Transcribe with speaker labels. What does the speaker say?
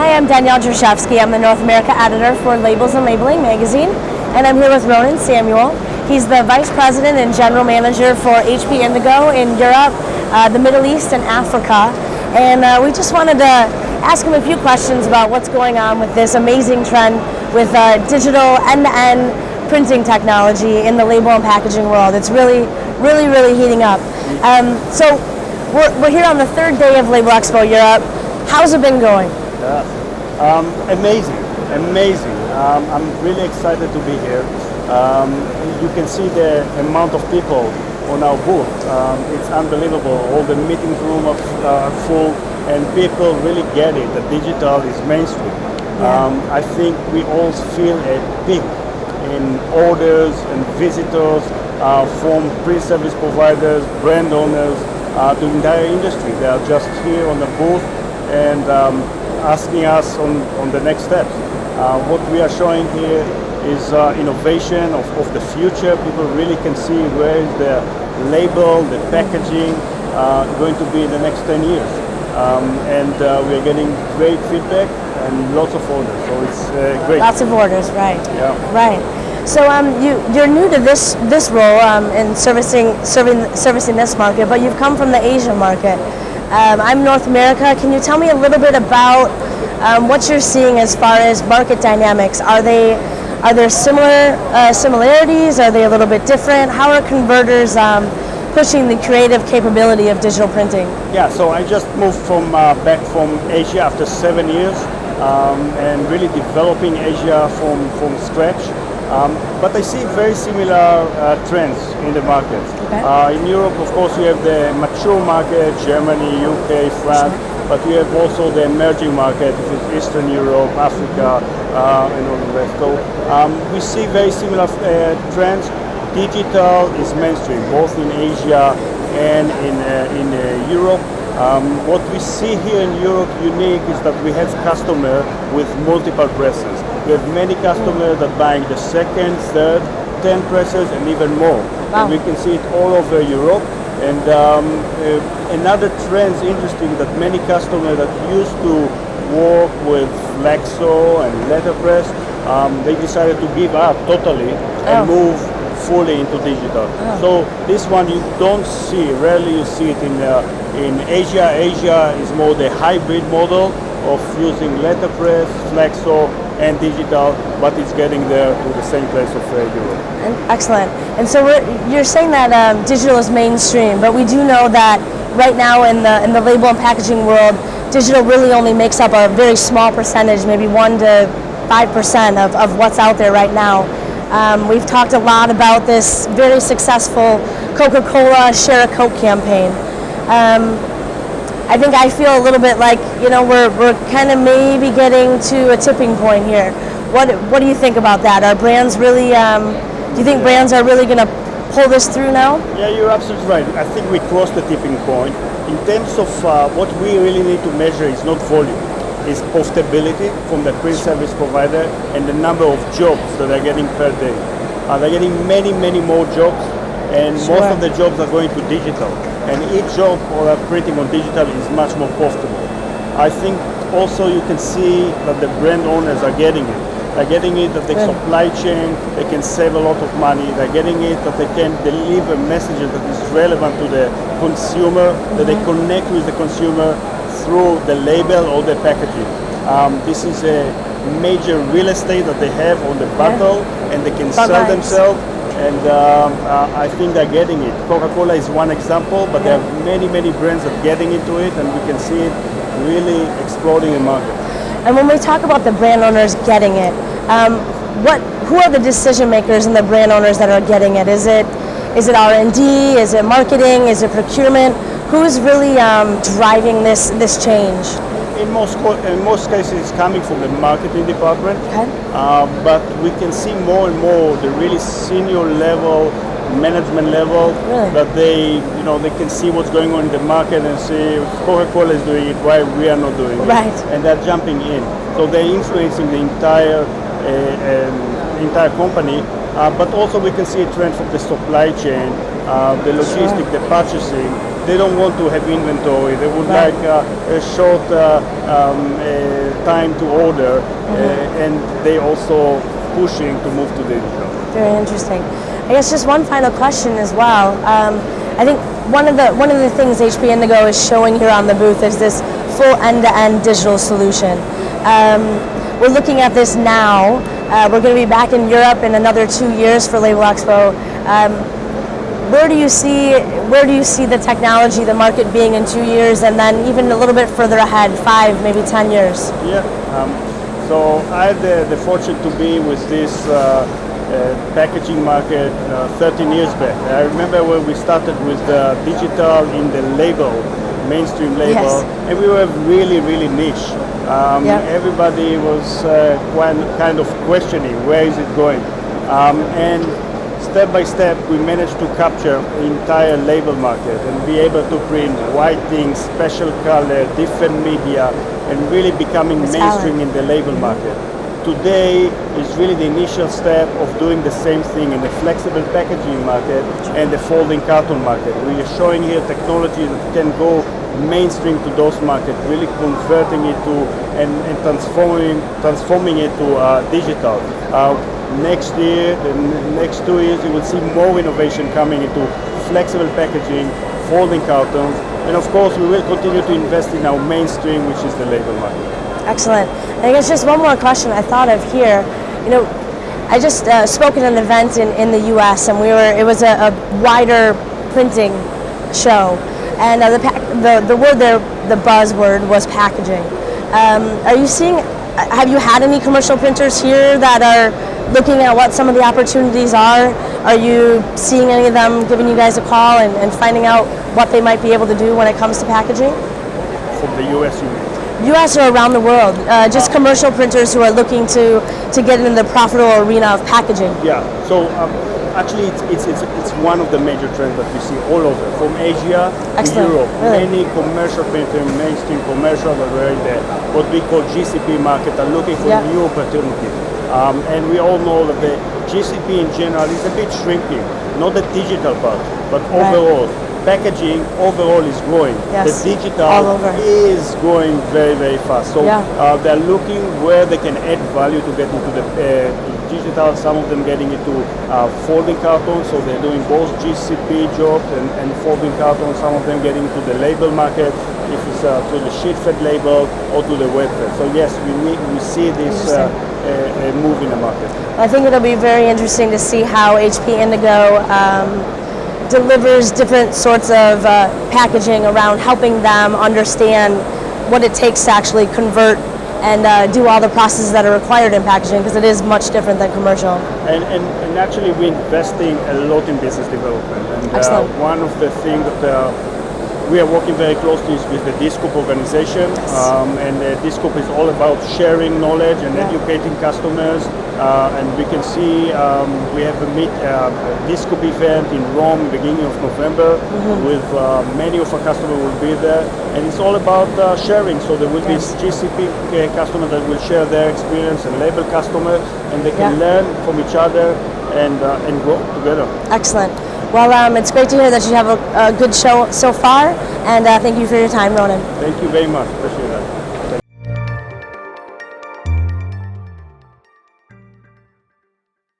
Speaker 1: Hi, I'm Danielle Drashevsky. I'm the North America editor for Labels and Labeling magazine, and I'm here with Ronan Samuel. He's the Vice President and General Manager for HP Indigo in Europe, the Middle East, and Africa. And we just wanted to ask him a few questions about what's going on with this amazing trend with digital end-to-end printing technology in the label and packaging world. It's really heating up. So we're here on the third day of Labelexpo Europe. How's it been going?
Speaker 2: Amazing. I'm really excited to be here. You can see the amount of people on our booth. It's unbelievable. All the meeting rooms are full, and people really get it. The digital is mainstream. I think we all feel a peak in orders and visitors from pre-service providers, brand owners, to the entire industry. They are just here on the booth and asking us on the next steps. What we are showing here is innovation of the future. People really can see where is the label, the packaging going to be in the next 10 years. And we are getting great feedback and lots of orders, so it's great.
Speaker 1: Lots of orders, right?
Speaker 2: Yeah.
Speaker 1: Right. So you're new to this role in servicing this market, but you've come from the Asian market. I'm North America. Can you tell me a little bit about what you're seeing as far as market dynamics? Are there similarities? Are they a little bit different? How are converters pushing the creative capability of digital printing?
Speaker 2: Yeah, so I just moved back from Asia after 7 years and really developing Asia from scratch. But I see very similar trends in the market. Okay. In Europe, of course, we have the mature market, Germany, UK, France, but we have also the emerging market, which is Eastern Europe, Africa, and all the rest. So we see very similar trends. Digital is mainstream, both in Asia and in Europe. What we see here in Europe unique is that we have customers with multiple presses. We have many customers that buying the second, third, 10 presses and even more. Wow. And we can see it all over Europe. And another trend is interesting that many customers that used to work with Flexo and letterpress, they decided to give up totally and move fully into digital. So this one you don't see, rarely you see it in Asia. Asia is more the hybrid model of using letterpress, Flexo, and digital, but it's getting there to the same place of Europe.
Speaker 1: Excellent. And so you're saying that digital is mainstream, but we do know that right now in the label and packaging world, digital really only makes up a very small percentage, maybe 1 to 5% of what's out there right now. We've talked a lot about this very successful Coca-Cola Share a Coke campaign. I think I feel a little bit like, we're kind of maybe getting to a tipping point here. What do you think about that? Are brands really, do you think brands are really going to pull this through now?
Speaker 2: Yeah, you're absolutely right. I think we crossed the tipping point. In terms of what we really need to measure is not volume. Is profitability from the pre-service provider and the number of jobs that they're getting per day. They're getting many more jobs, and most of the jobs are going to digital. And each job or printing on digital is much more profitable. I think also you can see that the brand owners are getting it. They're getting it that the supply chain, they can save a lot of money. They're getting it that they can deliver messages that is relevant to the consumer, that they connect with the consumer through the label or the packaging. This is a major real estate that they have on the bottle, and they can sell themselves. And I think they're getting it. Coca-Cola is one example, but there are many brands that are getting into it, and we can see it really exploding in market.
Speaker 1: And when we talk about the brand owners getting it, who are the decision makers and the brand owners that are getting it? Is it R&D? Is it marketing? Is it procurement? Who is really driving this change?
Speaker 2: In most cases, it's coming from the marketing department.
Speaker 1: Okay.
Speaker 2: But we can see more and more the really senior level, management level, that they can see what's going on in the market and say, if Coca-Cola is doing it, why we are not doing it?
Speaker 1: Right.
Speaker 2: And they're jumping in. So they're influencing the entire company. But also we can see a trend from the supply chain, the logistics, the purchasing. they don't want to have inventory. They would
Speaker 1: Right.
Speaker 2: like a short time to order, and they also pushing to move to digital.
Speaker 1: Very interesting. I guess just one final question as well. I think one of the things HP Indigo is showing here on the booth is this full end-to-end digital solution. We're looking at this now. We're going to be back in Europe in another 2 years for Labelexpo. Where do you see the technology, the market being in 2 years, and then even a little bit further ahead, 5, maybe 10 years?
Speaker 2: Yeah. So I had the fortune to be with this packaging market 13 years back. I remember when we started with the digital in the label, mainstream label,
Speaker 1: Yes.
Speaker 2: and we were really niche. Everybody was kind of questioning where is it going, and step by step we managed to capture the entire label market and be able to print whiting, special color, different media, and really becoming mainstream in the label market. Today is really the initial step of doing the same thing in the flexible packaging market and the folding carton market. We are showing here technology that can go mainstream to those markets, really converting it to and transforming it to digital. Next year, the next 2 years, you will see more innovation coming into flexible packaging, folding cartons, and of course we will continue to invest in our mainstream, which is the label market.
Speaker 1: Excellent. And I guess just one more question I thought of here. I just spoke at an event in the U.S. and it was a wider printing show, and the word there, the buzzword was packaging. Have you had any commercial printers here that are looking at what some of the opportunities are? Are you seeing any of them giving you guys a call and finding out what they might be able to do when it comes to packaging?
Speaker 2: From the U.S. you mean?
Speaker 1: U.S. or around the world, just commercial printers who are looking to get into the profitable arena of packaging.
Speaker 2: Yeah, so actually it's one of the major trends that we see all over, from Asia
Speaker 1: Excellent.
Speaker 2: to Europe.
Speaker 1: Really?
Speaker 2: Many commercial printers, mainstream commercial that were in the what we call GCP market are looking for new opportunities. And we all know that the GCP in general is a bit shrinking, not the digital part, but overall. Packaging overall is growing.
Speaker 1: Yes.
Speaker 2: The digital
Speaker 1: All over.
Speaker 2: is growing very fast. So they're looking where they can add value to get into the digital. Some of them getting into folding cartons, so they're doing both GCP jobs and folding cartons. Some of them getting into the label market, if it's to the sheet fed label or to the web fed. So yes, we see this move in the market.
Speaker 1: I think it'll be very interesting to see how HP Indigo delivers different sorts of packaging around helping them understand what it takes to actually convert and do all the processes that are required in packaging, because it is much different than commercial.
Speaker 2: And actually we're investing a lot in business development. And one of the things that we are working very closely with the Discope organization, and Discope is all about sharing knowledge and educating customers. And we can see we have a Discope event in Rome beginning of November with many of our customers will be there, and it's all about sharing. So there will be GCP customers that will share their experience and label customers, and they can learn from each other and grow together.
Speaker 1: Excellent. Well, it's great to hear that you have a good show so far, and thank you for your time, Ronan.
Speaker 2: Thank you very much. Appreciate it.